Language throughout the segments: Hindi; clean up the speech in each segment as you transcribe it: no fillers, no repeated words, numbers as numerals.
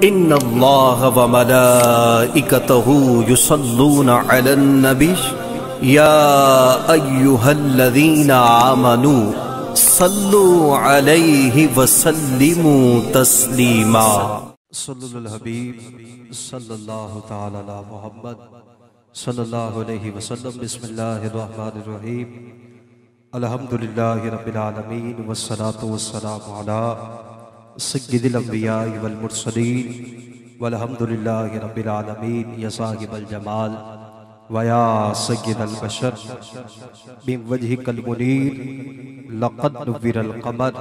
इन्नल्लाह व मलाइकतहु युसल्लूना अलन नबी या अय्युहल्लज़ीना आमनू सल्लु अलैहि व सल्लिमू तस्लीमा। सल्लल्लाहु हबीब सल्लल्लाहु तआला अला मुहम्मद सल्लल्लाहु अलैहि वसल्लम। बिस्मिल्लाहिर रहमानिर रहीम। अल्हम्दुलिल्लाहि रब्बिल आलमीन वस्सलातु वस्सलामु अला सय्यिदिल अंबिया वल मुरसलीन वल्हम्दुलिल्लाहि रब्बिल आलमीन। या साहिबल जमाल व या सय्यिदल बशर बिन वजहिकल मुनीर लक़द नुव्विरल क़मर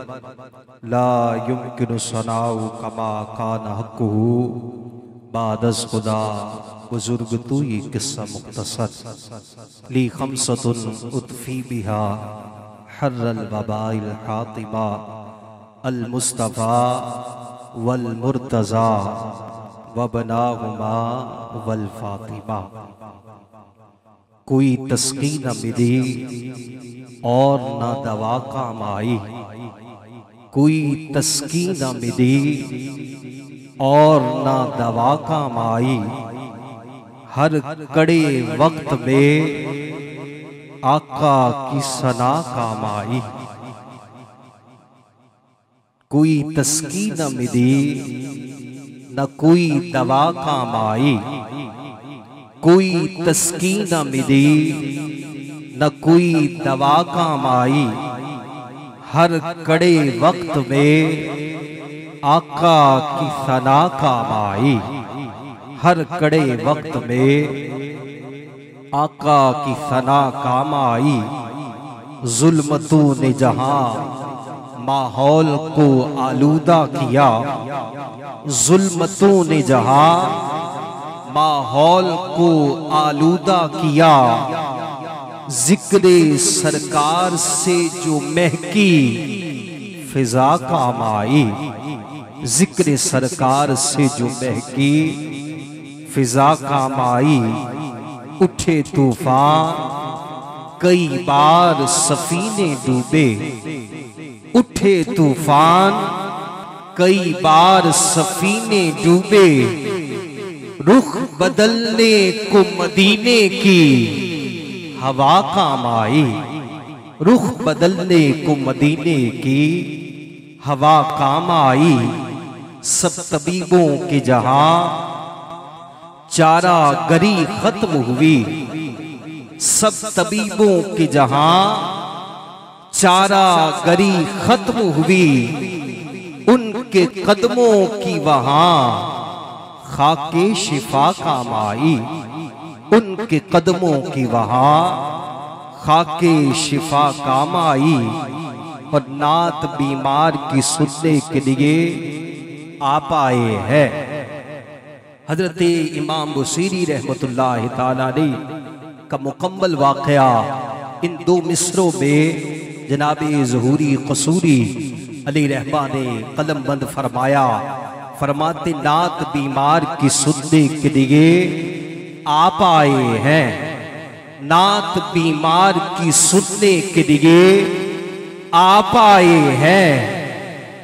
ला युमकिनु सनाउ कमा कान हक़्क़ुहु बादस खुदा। बुजुर्ग तू ये किस्सा मुख्तसर ली खमसतुन उतफी बिहा हर्रल वबाइल हातिमा अल मुस्तफ़ा वल मुर्तज़ा वबनाहुमा वल फातिमा। कोई तस्की न मिली और न दवा काम आई, कोई तस्की न मिली और न दवा काम आई। हर कड़े वक्त में आका की सना काम आई। कोई तस्की न मिली न कोई दवा काम आई, कोई तस्की न मिली न कोई दवा काम आई। हर कड़े वक्त में आका की सना काम आई। हर कड़े वक्त में आका की सना काम आई। जुल्मतों ने जहां माहौल को आलूदा किया, जुल्मतों ने जहां माहौल को आलूदा किया। जिक्रे सरकार से जो महकी फिजा काम आई, जिक्रे सरकार से जो महकी फिजा काम आई। उठे तूफान कई बार सफीने डूबे, उठे तूफान कई बार सफीने डूबे। रुख बदलने को मदीने की हवा काम आई, रुख बदलने को मदीने की हवा काम आई। सब तबीबों के जहां चारा गरी खत्म हुई, सब तबीबों के जहां चारा गरी खत्म हुई। उनके कदमों की वहां खाके शिफा काम आई, उनके कदमों की वहां खाके शिफा काम आई। और नात बीमार की सुनने के लिए आप आए हैं। हजरत इमाम बुसीरी रहमतुल्लाह ताला अलैह का मुकम्मल वाक़या इन दो मिसरों में जनाबे ज़ुहूरी क़सूरी अली रहमा ने कलम बंद फरमाया। फरमाते नात बीमार की सुनने के लिए आप आए हैं, नात बीमार की सुनने के लिए आप आए हैं।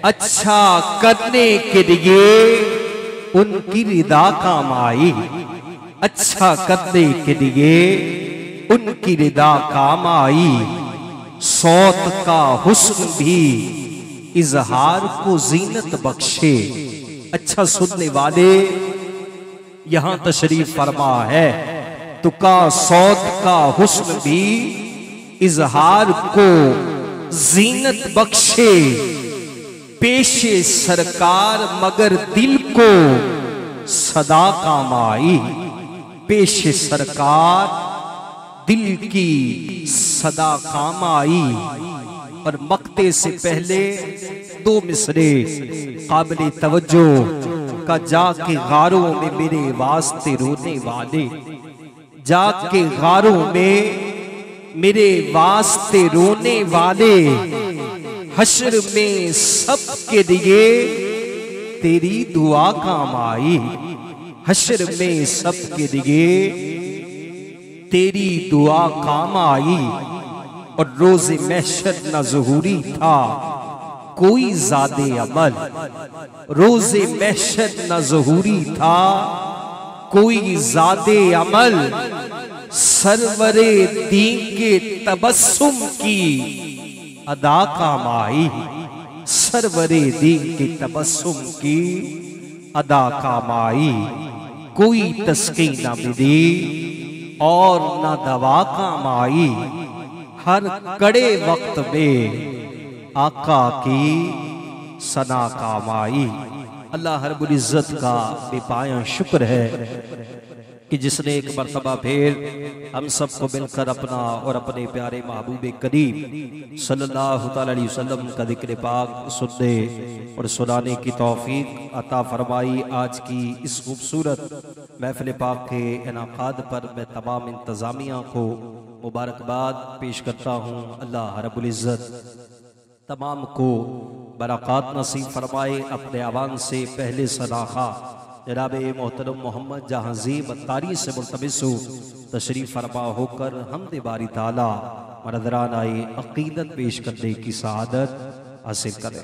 अच्छा करने के लिए उनकी रिदा काम आई, अच्छा करने के लिए उनकी रिदा काम आई। सौत का हुस्न भी इजहार को जीनत बख्शे। अच्छा सुनने वाले यहां तशरीफ फरमा है तो का सौत का हुस्न भी इजहार को जीनत बख्शे। पेशे सरकार मगर दिल को सदा काम आई, पेशे सरकार दिल की सदा काम आई। और मक्ते से पहले दो मिसरे काबिल तवज्जो का जाके गारों में मेरे वास्ते रोने वाले, जाके गारों में मेरे वास्ते रोने वाले। हश्र में सबके लिए तेरी दुआ काम आई, हश्र में सबके लिए तेरी दुआ काम आई। और रोज़े महशर न ज़ुहूरी था कोई ज़ादे अमल, रोज़े महशर न ज़हूरी था कोई ज़ादे अमल, सरवरे दीन के तबस्सुम की अदा काम आई, सरवरे दीन के तबस्सुम की अदा काम आई। कोई तस्की न मिली और न दवा काम आई, हर कड़े वक्त में आका की सना काम आई। अल्लाह रब्बुल इज्जत का बेपाया शुक्र है कि जिसने एक मर्तबा फिर हम सबको मिलकर अपना और अपने प्यारे महबूब करीम सल्लल्लाहु अलैहि वसल्लम का जिक्र पाक सुनने और सुनाने की तौफीक अता फरमाई। आज की इस खूबसूरत महफिल पाक के इनाकाद पर मैं तमाम इंतज़ामिया को मुबारकबाद पेश करता हूँ। अल्लाह रब्बुल इज़्ज़त तमाम को बरक़ात नसीब फरमाए। अपने आवान से पहले सदाखा जनाब मोहतरम मोहम्मद जहाज़ीब अत्तारी से मुल्तमिस हो तशरीफ़ फरमा होकर हमद बारी ताला मरदराना अक़ीदत पेश करने की सआदत हासिल करें।